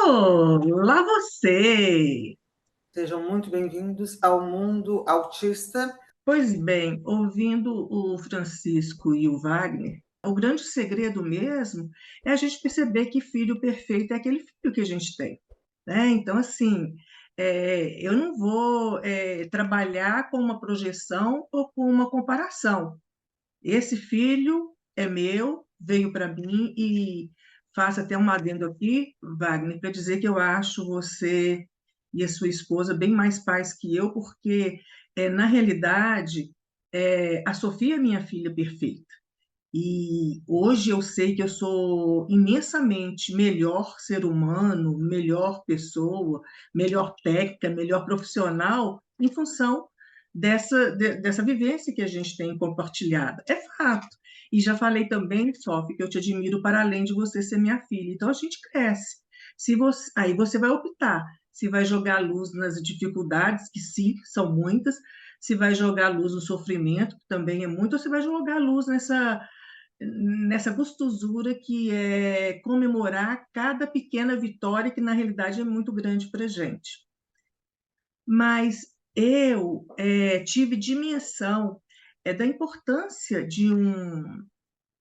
Olá, você! Sejam muito bem-vindos ao Mundo Autista. Pois bem, ouvindo o Francisco e o Wagner, o grande segredo mesmo é a gente perceber que filho perfeito é aquele filho que a gente tem, né? Então, assim, eu não vou trabalhar com uma projeção ou com uma comparação. Esse filho é meu, veio para mim e faço até um adendo aqui, Wagner, para dizer que eu acho você e a sua esposa bem mais pais que eu, porque, na realidade, a Sofia é minha filha perfeita. E hoje eu sei que eu sou imensamente melhor ser humano, melhor pessoa, melhor técnica, melhor profissional, em função dessa vivência que a gente tem compartilhada. É fato. E já falei também, Sofia, que eu te admiro para além de você ser minha filha. Então a gente cresce. Aí você vai optar se vai jogar luz nas dificuldades, que sim, são muitas, se vai jogar luz no sofrimento, que também é muito, ou se vai jogar luz nessa gostosura que é comemorar cada pequena vitória, que na realidade é muito grande para a gente. Mas eu tive dimensão da importância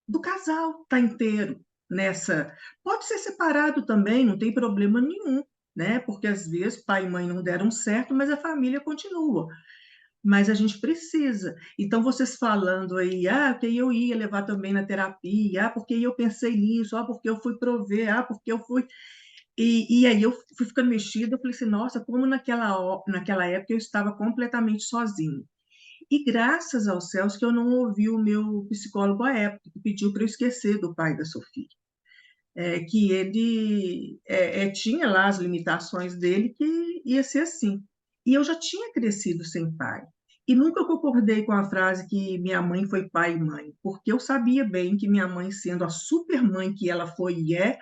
do casal estar inteiro nessa. Pode ser separado também, não tem problema nenhum, né? Porque às vezes pai e mãe não deram certo, mas a família continua, mas a gente precisa. Então, vocês falando aí, porque eu ia levar também na terapia, porque eu pensei nisso, porque eu fui prover, porque eu fui. E aí eu fui ficando mexida, eu falei assim, nossa, como naquela época eu estava completamente sozinha. E graças aos céus que eu não ouvi o meu psicólogo à época, que pediu para eu esquecer do pai da Sofia. Que ele tinha lá as limitações dele, que ia ser assim. E eu já tinha crescido sem pai. E nunca concordei com a frase que minha mãe foi pai e mãe, porque eu sabia bem que minha mãe, sendo a super mãe que ela foi e é,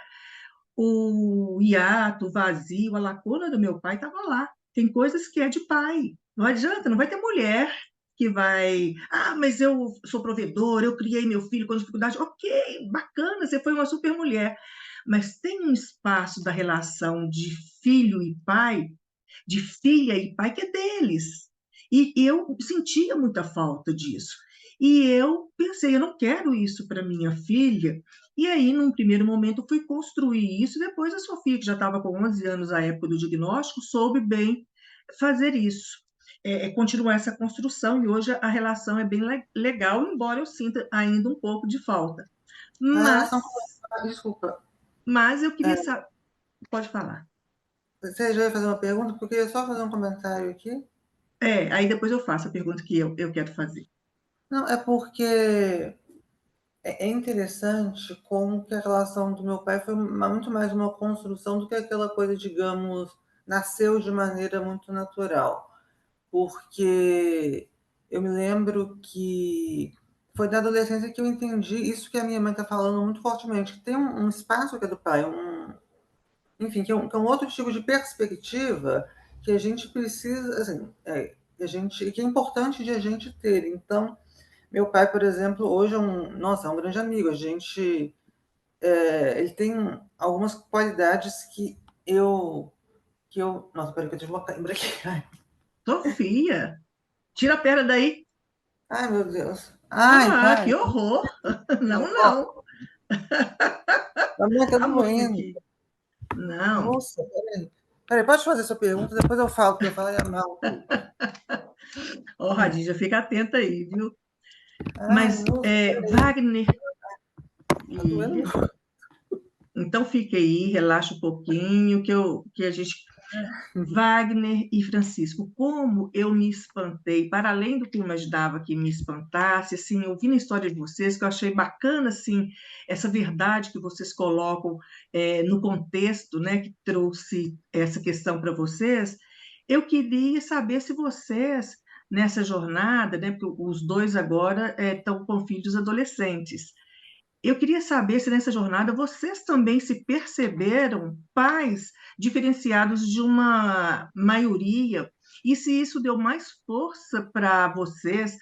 o hiato, o vazio, a lacuna do meu pai estava lá. Tem coisas que é de pai. Não adianta, não vai ter mulher que vai. Mas eu sou provedor, eu criei meu filho com dificuldade. Ok, bacana, você foi uma super mulher. Mas tem um espaço da relação de filho e pai, de filha e pai, que é deles. E eu sentia muita falta disso. E eu pensei, eu não quero isso para minha filha. E aí, num primeiro momento, fui construir isso. Depois, a Sofia, que já estava com 11 anos à época do diagnóstico, soube bem fazer isso. Continuar essa construção. E hoje a relação é bem legal, embora eu sinta ainda um pouco de falta. A Mas, relação desculpa, mas eu queria saber. Pode falar. você já ia fazer uma pergunta? Porque eu queria só fazer um comentário aqui. Aí depois eu faço a pergunta que eu quero fazer. Não, é porque é interessante como que a relação do meu pai foi muito mais uma construção do que aquela coisa, digamos, nasceu de maneira muito natural. Porque eu me lembro que foi na adolescência que eu entendi isso que a minha mãe está falando muito fortemente, que tem um espaço que é do pai, enfim, que é um outro tipo de perspectiva que a gente precisa, assim, que é importante de a gente ter. Então, meu pai, por exemplo, hoje é um grande amigo. Ele tem algumas qualidades nossa, peraí que eu tive uma cãibra aqui. Sofia, tira a perna daí. Ai, meu Deus. Ai, Que pai. horror! Não, não. A minha tá A mão doendo. aqui. Não. Nossa, peraí. Peraí, pode fazer sua pergunta, depois eu falo, porque eu falei mal tudo. Ó, Radija, fica atenta aí, viu? Ai, Mas, nossa, Wagner, tá doendo e, muito. então fique aí, relaxa um pouquinho, que a gente. Wagner e Francisco, como eu me espantei, para além do que eu imaginava que me espantasse, assim, ouvindo a história de vocês, que eu achei bacana, assim, essa verdade que vocês colocam no contexto, né, que trouxe essa questão para vocês, eu queria saber se vocês, nessa jornada, né, porque os dois agora estão com filhos adolescentes, eu queria saber se nessa jornada vocês também se perceberam pais diferenciados de uma maioria, e se isso deu mais força para vocês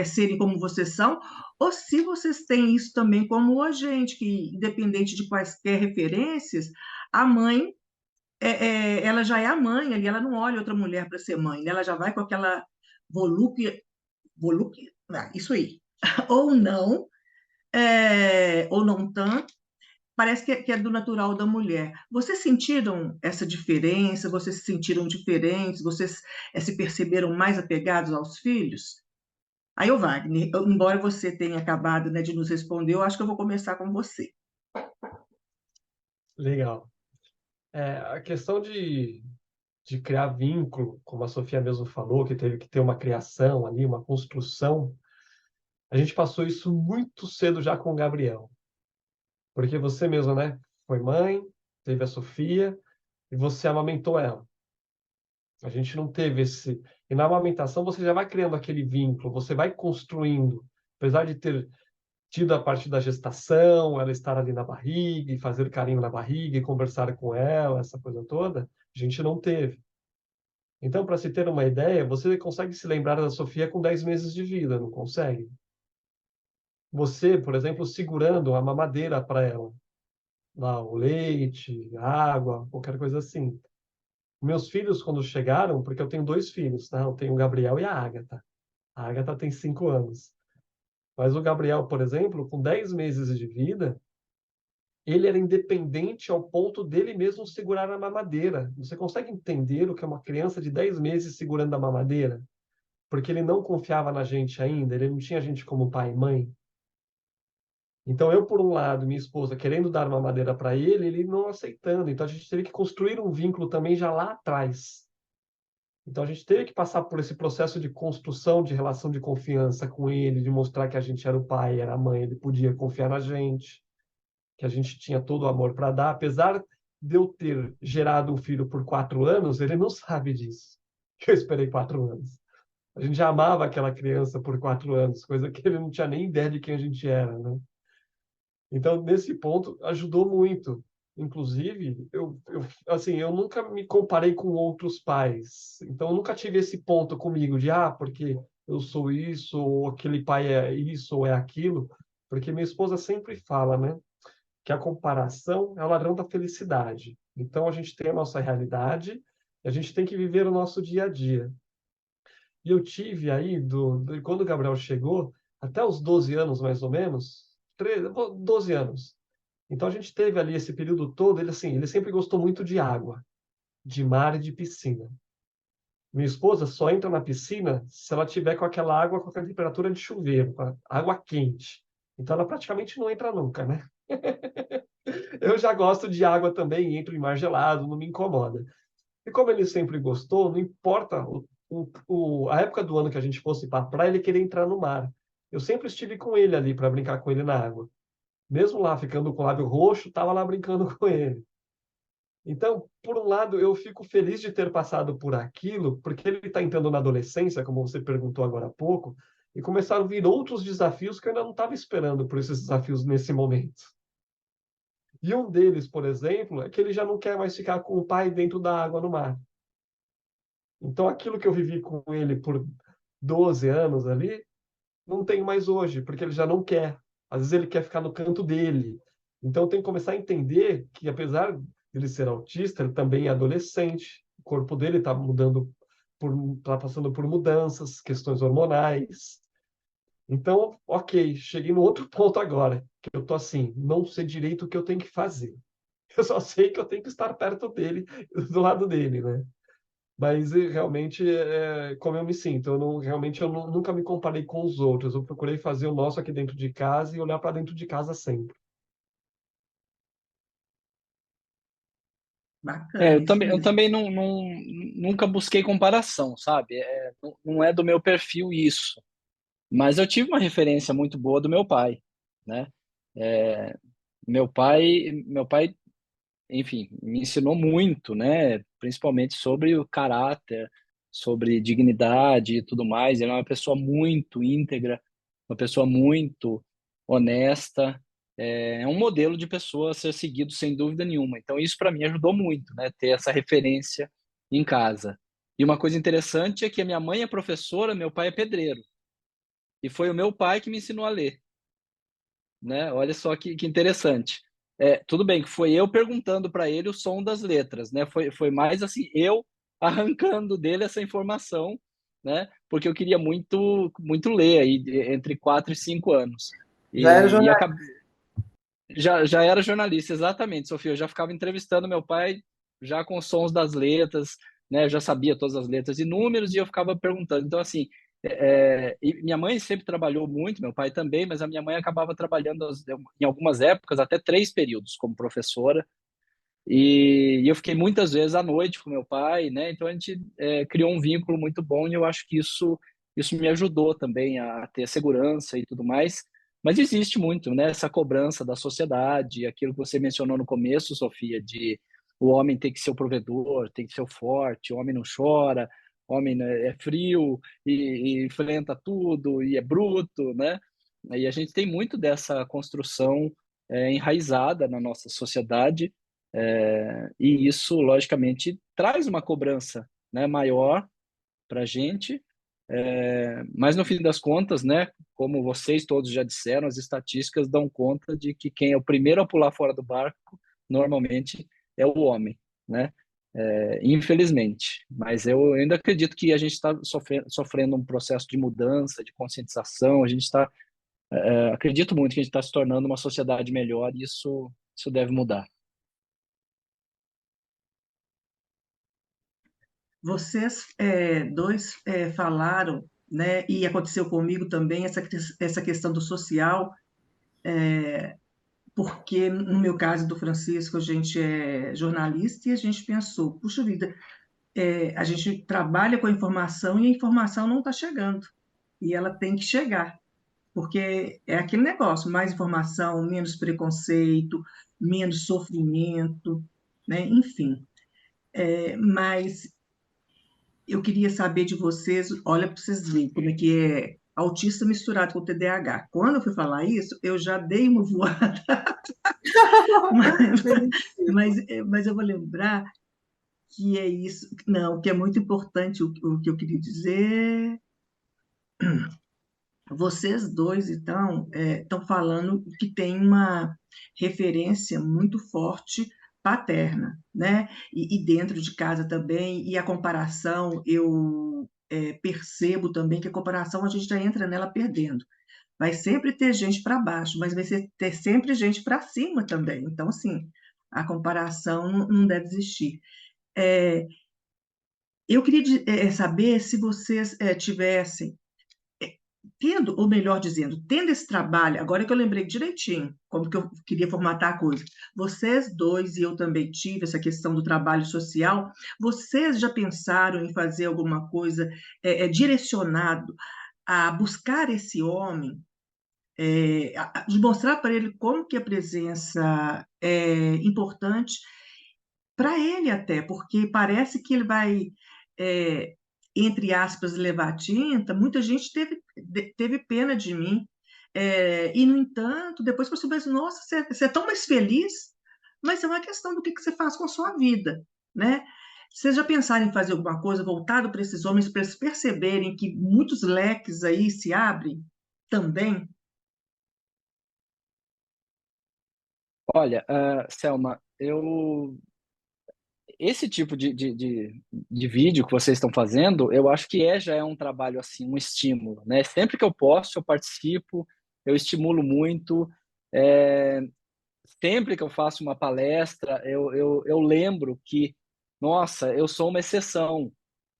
serem como vocês são, ou se vocês têm isso também como a gente, que independente de quaisquer referências, a mãe ela já é a mãe ali, ela não olha outra mulher para ser mãe, né? Ela já vai com aquela volúpia, volúpia, isso aí, ou não, ou não tanto, parece que é do natural da mulher. Vocês sentiram essa diferença? Vocês se sentiram diferentes? Vocês se perceberam mais apegados aos filhos? Aí, o Wagner, embora você tenha acabado, né, de nos responder, eu acho que eu vou começar com você. Legal. A questão de criar vínculo, como a Sofia mesmo falou, que teve que ter uma criação ali, uma construção, a gente passou isso muito cedo já com o Gabriel. Porque você mesmo, né? Foi mãe, teve a Sofia e você amamentou ela. A gente não teve esse. E na amamentação você já vai criando aquele vínculo, você vai construindo. Apesar de ter tido a partir da gestação, ela estar ali na barriga e fazer carinho na barriga e conversar com ela, essa coisa toda, a gente não teve. Então, para se ter uma ideia, você consegue se lembrar da Sofia com 10 meses de vida, não consegue? Você, por exemplo, segurando a mamadeira para ela, lá, o leite, água, qualquer coisa assim. Meus filhos, quando chegaram, porque eu tenho dois filhos, né? Eu tenho o Gabriel e a Ágata. A Ágata tem 5 anos. Mas o Gabriel, por exemplo, com 10 meses de vida, ele era independente ao ponto dele mesmo segurar a mamadeira. Você consegue entender o que é uma criança de 10 meses segurando a mamadeira? Porque ele não confiava na gente ainda, ele não tinha a gente como pai e mãe. Então, eu, por um lado, minha esposa querendo dar uma madeira para ele não aceitando. Então, a gente teve que construir um vínculo também já lá atrás. Então, a gente teve que passar por esse processo de construção de relação de confiança com ele, de mostrar que a gente era o pai, era a mãe, ele podia confiar na gente, que a gente tinha todo o amor para dar. Apesar de eu ter gerado um filho por 4 anos, ele não sabe disso, que eu esperei 4 anos. A gente já amava aquela criança por 4 anos, coisa que ele não tinha nem ideia de quem a gente era, né? Então, nesse ponto, ajudou muito. Inclusive, assim, eu nunca me comparei com outros pais. Então, eu nunca tive esse ponto comigo de, porque eu sou isso, ou aquele pai é isso, ou é aquilo. Porque minha esposa sempre fala, né, que a comparação é o ladrão da felicidade. Então, a gente tem a nossa realidade, e a gente tem que viver o nosso dia a dia. E eu tive aí, quando o Gabriel chegou, até os 12 anos, mais ou menos, 12 anos. Então a gente teve ali esse período todo, ele assim, ele sempre gostou muito de água, de mar e de piscina. Minha esposa só entra na piscina se ela tiver com aquela água com a temperatura de chuveiro, com a água quente. Então ela praticamente não entra nunca, né? Eu já gosto de água também, entro em mar gelado, não me incomoda. E como ele sempre gostou, não importa a época do ano que a gente fosse para a praia, ele queria entrar no mar. Eu sempre estive com ele ali para brincar com ele na água. Mesmo lá ficando com o lábio roxo, estava lá brincando com ele. Então, por um lado, eu fico feliz de ter passado por aquilo, porque ele está entrando na adolescência, como você perguntou agora há pouco, e começaram a vir outros desafios que eu ainda não estava esperando por esses desafios nesse momento. E um deles, por exemplo, é que ele já não quer mais ficar com o pai dentro da água no mar. Então, aquilo que eu vivi com ele por 12 anos ali, não tenho mais hoje, porque ele já não quer. Às vezes ele quer ficar no canto dele. Então, tem que começar a entender que, apesar de ele ser autista, ele também é adolescente. O corpo dele está mudando, está passando por mudanças, questões hormonais. Então, ok, cheguei no outro ponto agora, que eu tô assim, não sei direito o que eu tenho que fazer. Eu só sei que eu tenho que estar perto dele, do lado dele, né? Mas realmente é como eu me sinto. Eu não, realmente nunca me comparei com os outros. Eu procurei fazer o nosso aqui dentro de casa e olhar para dentro de casa sempre. Bacana, isso Eu mesmo. também nunca busquei comparação, sabe? Não é do meu perfil isso. Mas eu tive uma referência muito boa do meu pai, né? É, meu pai, enfim, me ensinou muito, né? Principalmente sobre o caráter, sobre dignidade e tudo mais. Ele é uma pessoa muito íntegra, uma pessoa muito honesta. É um modelo de pessoa a ser seguido sem dúvida nenhuma. Então isso para mim ajudou muito, né? Ter essa referência em casa. E uma coisa interessante é que a minha mãe é professora, meu pai é pedreiro. E foi o meu pai que me ensinou a ler, né? Olha só que interessante. tudo bem que foi eu perguntando para ele o som das letras, né? Foi mais assim, eu arrancando dele essa informação, né? Porque eu queria muito, muito ler aí, entre 4 e 5 anos. Já era E jornalista. já era jornalista, exatamente, Sofia. Eu já ficava entrevistando meu pai já com os sons das letras, né? Eu já sabia todas as letras e números e eu ficava perguntando. Então, assim, e minha mãe sempre trabalhou muito, meu pai também, mas a minha mãe acabava trabalhando em algumas épocas até 3 períodos como professora. E eu fiquei muitas vezes à noite com meu pai, né? Então a gente criou um vínculo muito bom e eu acho que isso me ajudou também a ter segurança e tudo mais. Mas existe muito, né? Essa cobrança da sociedade, aquilo que você mencionou no começo, Sofia, de o homem tem que ser o provedor, tem que ser o forte, o homem não chora, o homem, né, é frio e enfrenta tudo e é bruto, né? E a gente tem muito dessa construção enraizada na nossa sociedade, e isso, logicamente, traz uma cobrança, né, maior para a gente, mas no fim das contas, né, como vocês todos já disseram, as estatísticas dão conta de que quem é o primeiro a pular fora do barco, normalmente, é o homem, né? Infelizmente. Mas eu ainda acredito que a gente está sofrendo um processo de mudança, de conscientização, a gente está, acredito muito que a gente está se tornando uma sociedade melhor e isso deve mudar. Vocês dois falaram, né, e aconteceu comigo também, essa questão do social, porque no meu caso do Francisco, a gente é jornalista e a gente pensou, puxa vida, a gente trabalha com a informação e a informação não está chegando, e ela tem que chegar, porque é aquele negócio, mais informação, menos preconceito, menos sofrimento, né? Enfim. Mas eu queria saber de vocês, olha para vocês verem como é que é autista misturado com TDAH. Quando eu fui falar isso, eu já dei uma voada, mas, mas eu vou lembrar que é isso, não, que é muito importante o que eu queria dizer. Vocês dois, então, estão falando que tem uma referência muito forte paterna, né? E dentro de casa também, e a comparação, eu percebo também que a comparação a gente já entra nela perdendo. Vai sempre ter gente para baixo, mas ter sempre gente para cima também. Então, assim, a comparação não deve existir. É, eu queria saber se vocês tivessem tendo, ou melhor dizendo, tendo esse trabalho, agora que eu lembrei direitinho como que eu queria formatar a coisa, vocês dois e eu também tive essa questão do trabalho social, vocês já pensaram em fazer alguma coisa direcionado a buscar esse homem, de mostrar para ele como que a presença é importante para ele até, porque parece que ele vai, é, entre aspas, levar tinta. Muita gente teve pena de mim. E, no entanto, depois que eu soube, nossa, você é tão mais feliz, mas é uma questão do que você faz com a sua vida, né? Vocês já pensaram em fazer alguma coisa voltado para esses homens, para eles perceberem que muitos leques aí se abrem também? Olha, Selma, esse tipo de vídeo que vocês estão fazendo, eu acho que já é um trabalho assim, um estímulo, né? Sempre que eu posso, eu participo, eu estimulo muito. É, sempre que eu faço uma palestra, eu lembro que, nossa, eu sou uma exceção.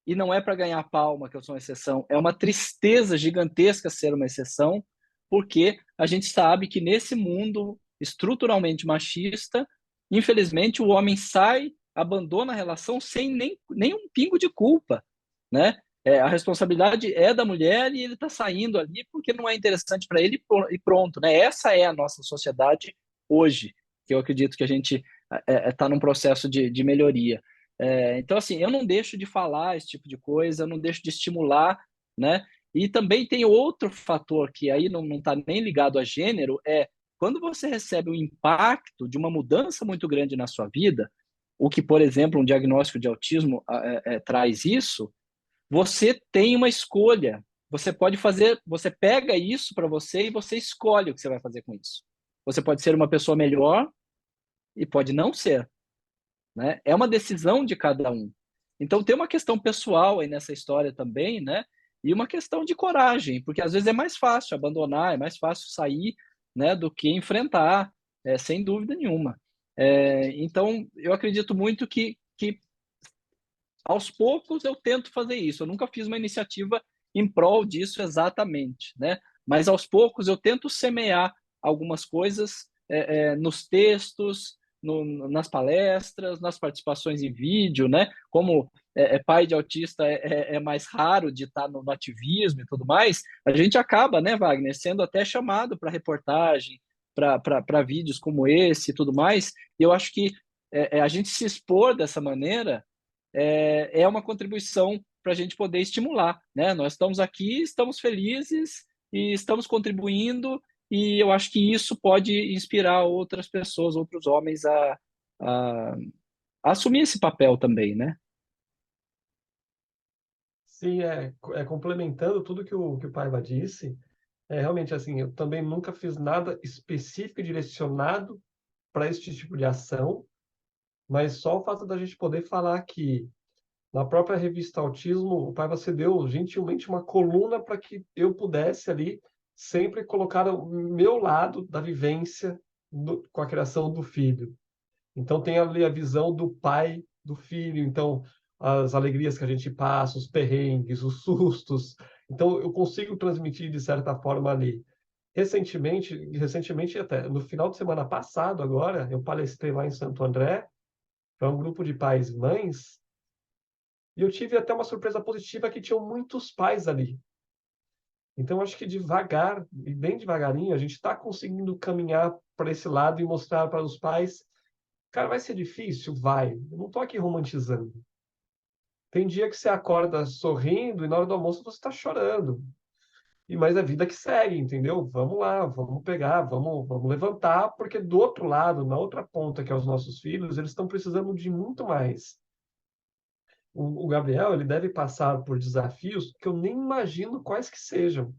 E não é para ganhar palma que eu sou uma exceção, é uma tristeza gigantesca ser uma exceção, porque a gente sabe que nesse mundo estruturalmente machista, infelizmente o homem sai, abandona a relação sem nem um pingo de culpa, né? A responsabilidade é da mulher e ele está saindo ali porque não é interessante para ele e pronto, né? Essa é a nossa sociedade hoje, que eu acredito que a gente está num processo de melhoria. Então, assim, eu não deixo de falar esse tipo de coisa, eu não deixo de estimular, né? E também tem outro fator que aí não está nem ligado a gênero, quando você recebe o impacto de uma mudança muito grande na sua vida, o que, por exemplo, um diagnóstico de autismo traz isso, você tem uma escolha. Você pode fazer, você pega isso para você e você escolhe o que você vai fazer com isso. Você pode ser uma pessoa melhor e pode não ser, né? É uma decisão de cada um. Então tem uma questão pessoal aí nessa história também, né? E uma questão de coragem, porque às vezes é mais fácil abandonar, é mais fácil sair, né, do que enfrentar, sem dúvida nenhuma. Então eu acredito muito que aos poucos eu tento fazer isso. Eu nunca fiz uma iniciativa em prol disso exatamente, né? Mas aos poucos eu tento semear algumas coisas nos textos, nas palestras, nas participações em vídeo, né? Como pai de autista é mais raro de estar no ativismo e tudo mais, a gente acaba, né, Wagner, sendo até chamado para reportagem, para vídeos como esse e tudo mais. E eu acho que a gente se expor dessa maneira é uma contribuição para a gente poder estimular, né? Nós estamos aqui, estamos felizes e estamos contribuindo, e eu acho que isso pode inspirar outras pessoas, outros homens a assumir esse papel também, né? Sim, complementando tudo que o Paiva disse, realmente assim, eu também nunca fiz nada específico e direcionado para esse tipo de ação, mas só o fato da gente poder falar que na própria revista Autismo, o Paiva cedeu gentilmente uma coluna para que eu pudesse ali sempre colocar o meu lado da vivência com a criação do filho. Então tem ali a visão do pai do filho, então as alegrias que a gente passa, os perrengues, os sustos. Então eu consigo transmitir de certa forma ali. Recentemente até no final de semana passado agora, eu palestrei lá em Santo André para um grupo de pais e mães, e eu tive até uma surpresa positiva que tinham muitos pais ali. Então acho que devagar, e bem devagarinho, a gente está conseguindo caminhar para esse lado e mostrar para os pais, cara, vai ser difícil? Vai. Eu não estou aqui romantizando. Tem dia que você acorda sorrindo e na hora do almoço você está chorando. Mas é vida que segue, entendeu? Vamos lá, vamos pegar, vamos levantar, porque do outro lado, na outra ponta, que é os nossos filhos, eles estão precisando de muito mais. O Gabriel, ele deve passar por desafios que eu nem imagino quais que sejam.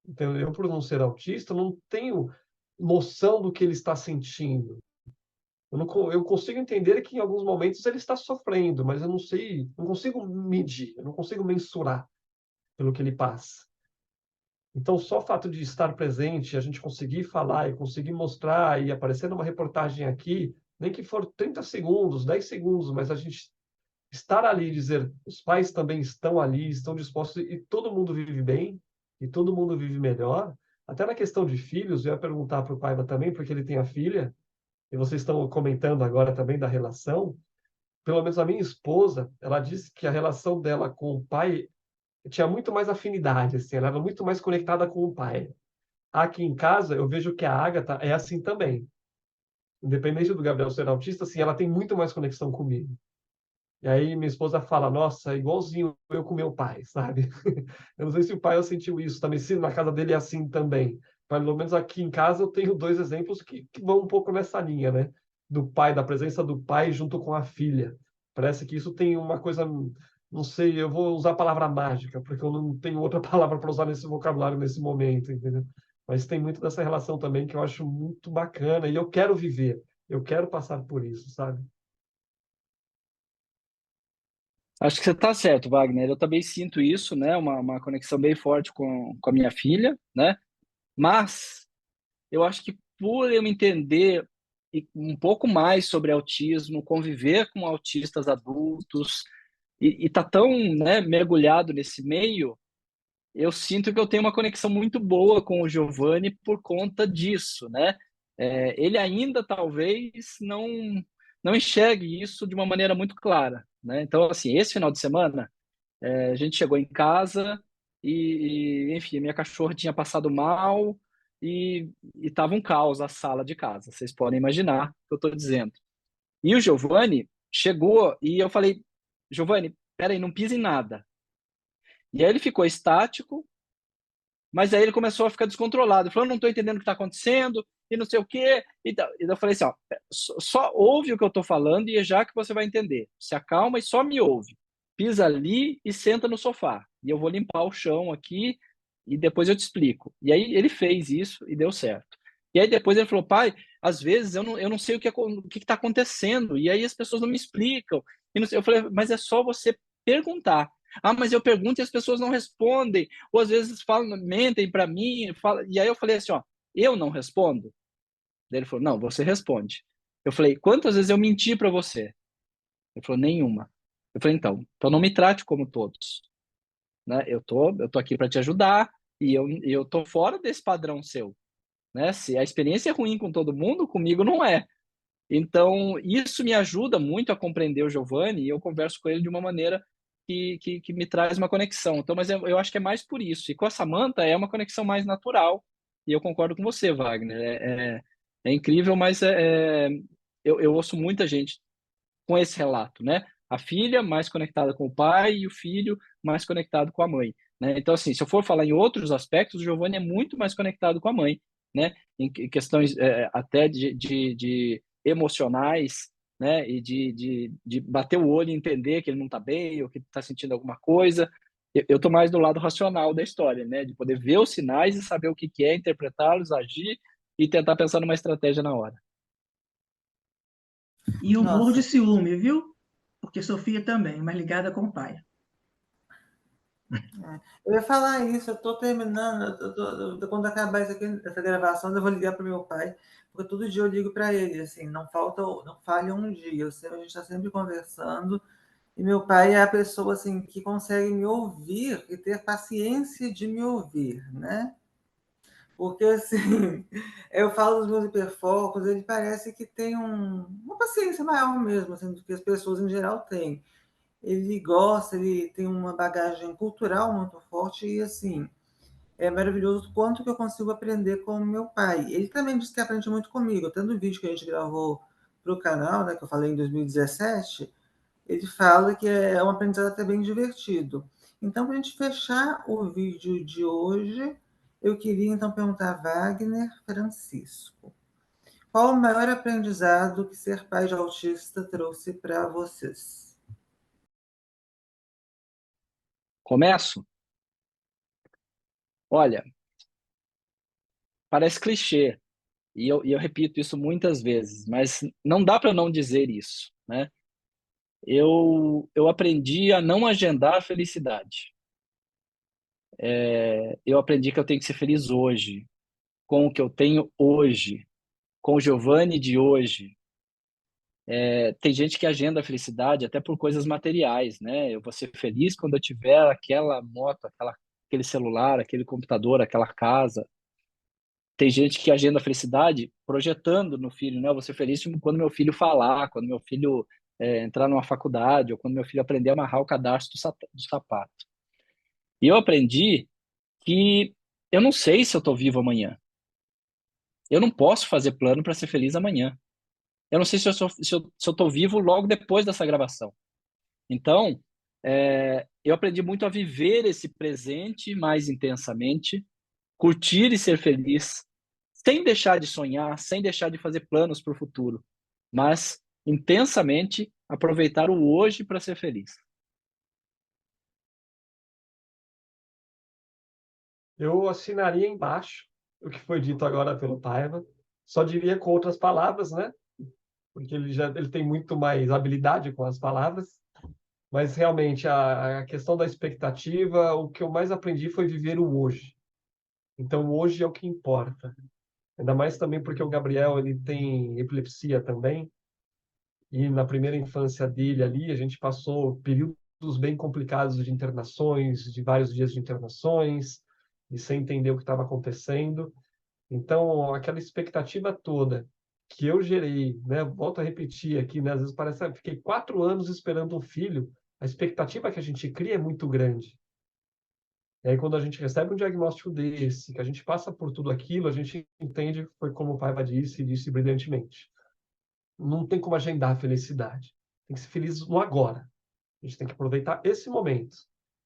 Então, eu, por não ser autista, não tenho noção do que ele está sentindo. Eu consigo entender que em alguns momentos ele está sofrendo, mas eu não sei, não consigo medir, eu não consigo mensurar pelo que ele passa. Então, só o fato de estar presente, a gente conseguir falar e conseguir mostrar e aparecer numa reportagem aqui, nem que for 30 segundos, 10 segundos, mas a gente estar ali e dizer, os pais também estão ali, estão dispostos e todo mundo vive bem e todo mundo vive melhor. Até na questão de filhos, eu ia perguntar para o Paiva também, porque ele tem a filha, e vocês estão comentando agora também da relação. Pelo menos a minha esposa, ela disse que a relação dela com o pai tinha muito mais afinidade, assim, ela era muito mais conectada com o pai. Aqui em casa, eu vejo que a Ágata é assim também. Independente do Gabriel ser autista, assim, ela tem muito mais conexão comigo. E aí minha esposa fala, nossa, é igualzinho eu com meu pai, sabe? Eu não sei se o pai sentiu isso também, se na casa dele é assim também. Pelo menos aqui em casa eu tenho dois exemplos que vão um pouco nessa linha, né? Do pai, da presença do pai junto com a filha. Parece que isso tem uma coisa, não sei, eu vou usar a palavra mágica, porque eu não tenho outra palavra para usar nesse vocabulário nesse momento, entendeu? Mas tem muito dessa relação também que eu acho muito bacana e eu quero viver, eu quero passar por isso, sabe? Acho que você está certo, Wagner. Eu também sinto isso, né? Uma conexão bem forte com a minha filha, né? Mas eu acho que por eu entender um pouco mais sobre autismo, conviver com autistas adultos e tá tão, né, mergulhado nesse meio, eu sinto que eu tenho uma conexão muito boa com o Giovanni por conta disso, né? Ele ainda talvez não enxergue isso de uma maneira muito clara, né? Então, assim, esse final de semana, a gente chegou em casa enfim, minha cachorra tinha passado mal e tava um caos a sala de casa. Vocês podem imaginar o que eu estou dizendo. E o Giovanni chegou e eu falei, Giovanni, peraí, não pisa em nada. E aí ele ficou estático, mas aí ele começou a ficar descontrolado. Ele falou, não estou entendendo o que está acontecendo e não sei o quê. E eu falei assim, ó, só ouve o que eu estou falando e é já que você vai entender. Se acalma e só me ouve. Pisa ali e senta no sofá. E eu vou limpar o chão aqui e depois eu te explico. E aí ele fez isso e deu certo. E aí depois ele falou, pai, às vezes eu não sei o que está acontecendo, e aí as pessoas não me explicam. E não sei, eu falei, mas é só você perguntar. Ah, mas eu pergunto e as pessoas não respondem, ou às vezes falam, mentem para mim, falam, e aí eu falei assim, ó, eu não respondo? Daí ele falou, não, você responde. Eu falei, quantas vezes eu menti para você? Ele falou, nenhuma. Eu falei, então não me trate como todos, né? Eu tô aqui para te ajudar e eu tô fora desse padrão seu, né? Se a experiência é ruim com todo mundo, comigo não é. Então, isso me ajuda muito a compreender o Giovanni e eu converso com ele de uma maneira que me traz uma conexão. Então, mas eu acho que é mais por isso. E com a Samantha é uma conexão mais natural. E eu concordo com você, Wagner. É incrível, mas eu ouço muita gente com esse relato, né? A filha mais conectada com o pai e o filho mais conectado com a mãe, né? Então, assim, se eu for falar em outros aspectos, o Giovanni é muito mais conectado com a mãe, né? Em questões até de emocionais, né? E de bater o olho e entender que ele não está bem ou que está sentindo alguma coisa. Eu estou mais do lado racional da história, né? De poder ver os sinais e saber o que é, interpretá-los, agir e tentar pensar numa estratégia na hora. E eu morro de Nossa, ciúme, viu? Porque Sofia também, mas ligada com o pai. eu ia falar isso, eu estou terminando, quando acabar isso aqui, essa gravação, eu vou ligar para o meu pai, porque todo dia eu ligo para ele, assim, não falha um dia, a gente está sempre conversando, e meu pai é a pessoa assim que consegue me ouvir e ter paciência de me ouvir, né? Porque assim, eu falo dos meus hiperfocos, ele parece que tem uma paciência maior mesmo, assim, do que as pessoas em geral têm. Ele gosta, ele tem uma bagagem cultural muito forte e assim, é maravilhoso o quanto que eu consigo aprender com o meu pai. Ele também disse que aprende muito comigo, até no vídeo que a gente gravou para o canal, né, que eu falei em 2017, ele fala que é um aprendizado até bem divertido. Então, para a gente fechar o vídeo de hoje, eu queria então perguntar a Wagner Francisco. Qual o maior aprendizado que ser pai de autista trouxe para vocês? Começo? Olha, parece clichê, e eu repito isso muitas vezes, mas não dá para não dizer isso, né? Eu aprendi a não agendar a felicidade. Eu aprendi que eu tenho que ser feliz hoje, com o que eu tenho hoje, com o Giovanni de hoje. Tem gente que agenda a felicidade até por coisas materiais, né? Eu vou ser feliz quando eu tiver aquela moto, aquele celular, aquele computador, aquela casa. Tem gente que agenda a felicidade projetando no filho, né? Eu vou ser feliz quando meu filho falar, quando meu filho entrar numa faculdade, ou quando meu filho aprender a amarrar o cadastro do sapato. E eu aprendi que eu não sei se eu estou vivo amanhã. Eu não posso fazer plano para ser feliz amanhã. Eu não sei se eu estou vivo logo depois dessa gravação. Então, eu aprendi muito a viver esse presente mais intensamente, curtir e ser feliz, sem deixar de sonhar, sem deixar de fazer planos para o futuro, mas intensamente aproveitar o hoje para ser feliz. Eu assinaria embaixo o que foi dito agora pelo Paiva, só diria com outras palavras, né? Porque ele tem muito mais habilidade com as palavras, mas realmente a questão da expectativa, o que eu mais aprendi foi viver o hoje. Então, o hoje é o que importa. Ainda mais também porque o Gabriel ele tem epilepsia também, e na primeira infância dele ali, a gente passou períodos bem complicados de internações, de vários dias de internações, e sem entender o que estava acontecendo. Então, aquela expectativa toda que eu gerei, né? Volto a repetir aqui, né? Às vezes parece, fiquei 4 anos esperando um filho. A expectativa que a gente cria é muito grande. E aí, quando a gente recebe um diagnóstico desse, que a gente passa por tudo aquilo, a gente entende, foi como o Paiva disse, e disse brilhantemente. Não tem como agendar a felicidade. Tem que ser feliz no agora. A gente tem que aproveitar esse momento.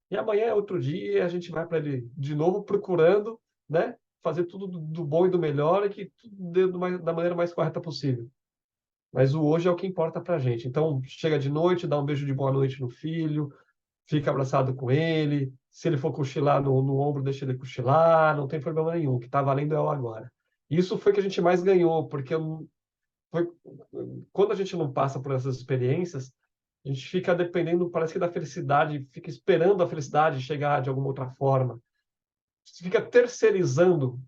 E amanhã é outro dia, e a gente vai para ele de novo procurando, né? Fazer tudo do bom e do melhor e que tudo da maneira mais correta possível. Mas o hoje é o que importa para a gente. Então, chega de noite, dá um beijo de boa noite no filho, fica abraçado com ele. Se ele for cochilar no ombro, deixa ele cochilar, não tem problema nenhum. O que está valendo é o agora. Isso foi que a gente mais ganhou, porque foi, quando a gente não passa por essas experiências, a gente fica dependendo, parece que da felicidade, fica esperando a felicidade chegar de alguma outra forma. Você fica terceirizando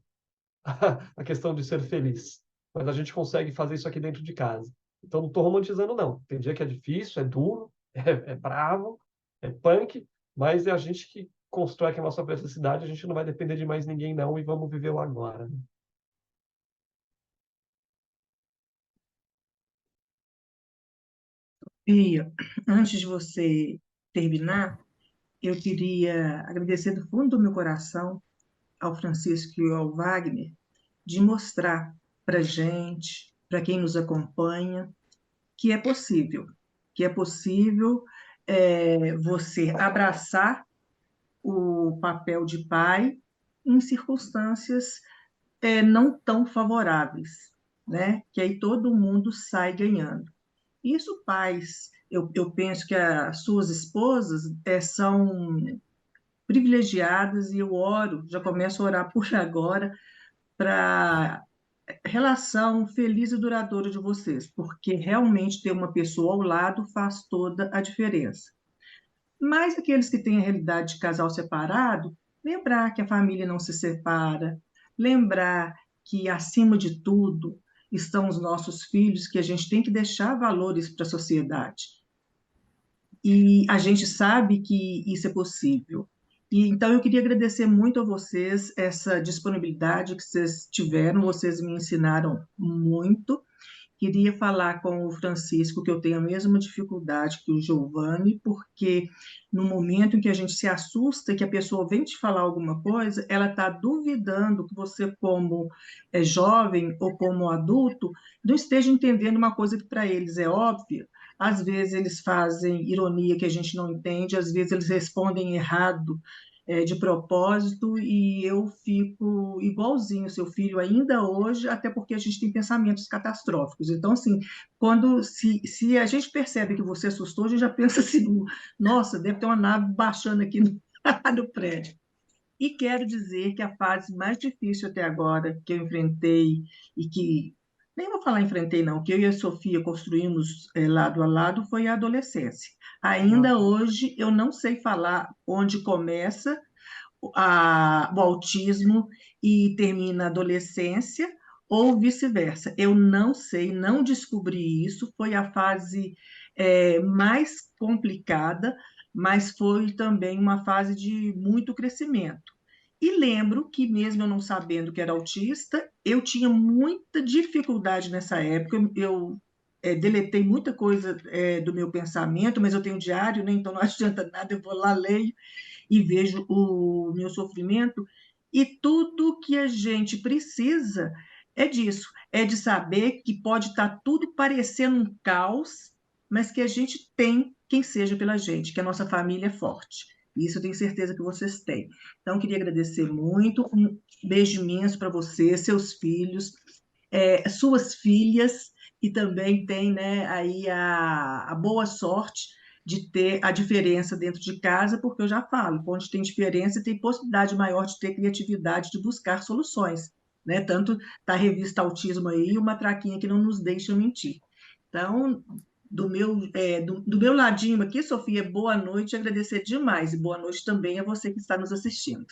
a questão de ser feliz. Mas a gente consegue fazer isso aqui dentro de casa. Então, não estou romantizando, não. Tem dia que é difícil, é duro, é bravo, é punk, mas é a gente que constrói aqui a nossa felicidade, a gente não vai depender de mais ninguém, não, e vamos viver o agora. E antes de você terminar, eu queria agradecer do fundo do meu coração ao Francisco e ao Wagner de mostrar para gente, para quem nos acompanha, que é possível, você abraçar o papel de pai em circunstâncias não tão favoráveis, né? Que aí todo mundo sai ganhando. Isso, pais, eu penso que as suas esposas são privilegiadas e eu oro, já começo a orar por agora, para relação feliz e duradoura de vocês, porque realmente ter uma pessoa ao lado faz toda a diferença. Mas aqueles que têm a realidade de casal separado, lembrar que a família não se separa, lembrar que, acima de tudo, estão os nossos filhos, que a gente tem que deixar valores para a sociedade. E a gente sabe que isso é possível. E, então, eu queria agradecer muito a vocês essa disponibilidade que vocês tiveram, vocês me ensinaram muito. Queria falar com o Francisco que eu tenho a mesma dificuldade que o Giovanni, porque no momento em que a gente se assusta, que a pessoa vem te falar alguma coisa, ela está duvidando que você, como jovem ou como adulto, não esteja entendendo uma coisa que para eles é óbvia. Às vezes eles fazem ironia que a gente não entende, às vezes eles respondem errado, de propósito, e eu fico igualzinho seu filho ainda hoje, até porque a gente tem pensamentos catastróficos. Então, assim, se a gente percebe que você assustou, a gente já pensa assim, nossa, deve ter uma nave baixando aqui no, no prédio. E quero dizer que a fase mais difícil até agora que eu enfrentei e que, nem vou falar enfrentei não, que eu e a Sofia construímos lado a lado foi a adolescência. Ainda Nossa. hoje eu não sei falar onde começa o autismo e termina a adolescência, ou vice-versa. Eu não sei, não descobri isso, foi a fase mais complicada, mas foi também uma fase de muito crescimento. E lembro que, mesmo eu não sabendo que era autista, eu tinha muita dificuldade nessa época. Eu deletei muita coisa do meu pensamento, mas eu tenho diário, né? Então não adianta nada, eu vou lá, leio e vejo o meu sofrimento. E tudo que a gente precisa é disso, é de saber que pode estar tudo parecendo um caos, mas que a gente tem quem seja pela gente, que a nossa família é forte. Isso eu tenho certeza que vocês têm. Então, queria agradecer muito, um beijo imenso para você, seus filhos, suas filhas, e também tem, né, aí a boa sorte de ter a diferença dentro de casa, porque eu já falo, onde tem diferença, tem possibilidade maior de ter criatividade, de buscar soluções, né? Tanto está a revista Autismo aí, e uma traquinha que não nos deixa mentir. Então, do meu ladinho aqui, Sofia, boa noite, agradecer demais, e boa noite também a você que está nos assistindo.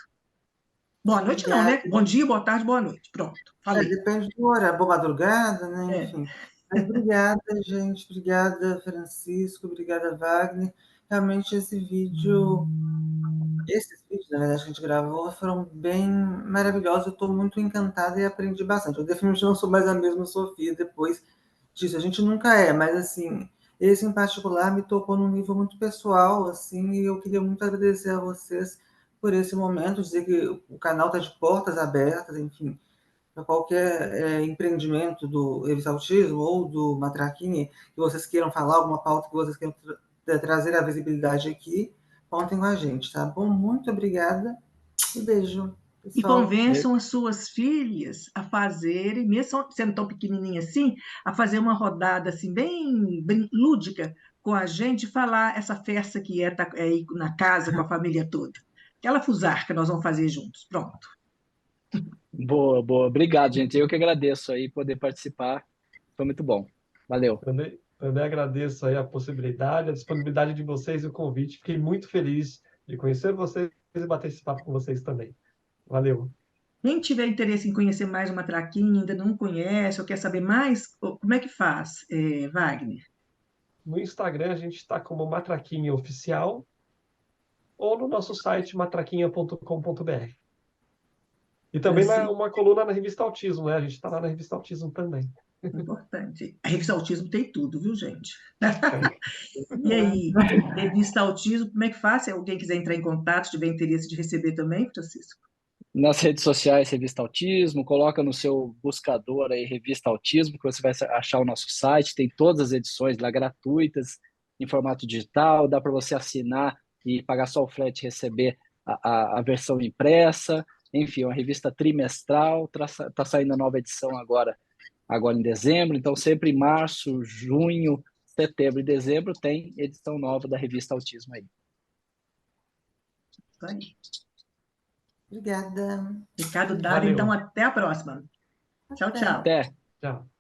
Boa noite não, Obrigada. né? Bom dia, boa tarde, boa noite. Pronto, falei. Depende do horário, boa madrugada, né? É. Enfim. Mas obrigada, gente. Obrigada, Francisco. Obrigada, Wagner. Realmente esses vídeos, na verdade, que a gente gravou, foram bem maravilhosos. Eu estou muito encantada e aprendi bastante. Eu definitivamente não sou mais a mesma Sofia depois disso. A gente nunca é, mas assim, esse em particular me tocou num nível muito pessoal, assim, e eu queria muito agradecer a vocês por esse momento, dizer que o canal está de portas abertas, enfim, para qualquer empreendimento do Revista Autismo ou do Matraquinha, que vocês queiram falar, alguma pauta que vocês queiram trazer a visibilidade aqui, contem com a gente, tá bom? Muito obrigada e beijo, E pessoal. convençam as suas filhas a fazerem, mesmo sendo tão pequenininha assim, a fazer uma rodada assim bem lúdica com a gente, falar essa festa que tá aí na casa com a família toda. Aquela fusar que nós vamos fazer juntos. Pronto. Boa, boa. Obrigado, gente. Eu que agradeço aí poder participar. Foi muito bom. Valeu. Também agradeço aí a possibilidade, a disponibilidade de vocês e o convite. Fiquei muito feliz de conhecer vocês e bater esse papo com vocês também. Valeu. Quem tiver interesse em conhecer mais o Matraquinho, ainda não conhece ou quer saber mais, como é que faz, Wagner? No Instagram a gente está como Matraquinha Oficial ou no nosso site matraquinha.com.br. E também Assim, uma coluna na revista Autismo, né? A gente está lá na revista Autismo também. importante. A revista Autismo tem tudo, viu, gente? É. E Não é? aí, revista Autismo, como é que faz? Se alguém quiser entrar em contato, tiver interesse de receber também, Francisco? Nas redes sociais, Revista Autismo, coloca no seu buscador aí Revista Autismo, que você vai achar o nosso site, tem todas as edições lá gratuitas, em formato digital, dá para você assinar e pagar só o frete e receber a versão impressa. Enfim, é uma revista trimestral, tá saindo a nova edição agora em dezembro, então sempre em março, junho, setembro e dezembro tem edição nova da Revista Autismo aí. Isso aí. Obrigada. Recado dado, então Valeu. até a próxima. Tchau, Até. tchau. Até! Tchau.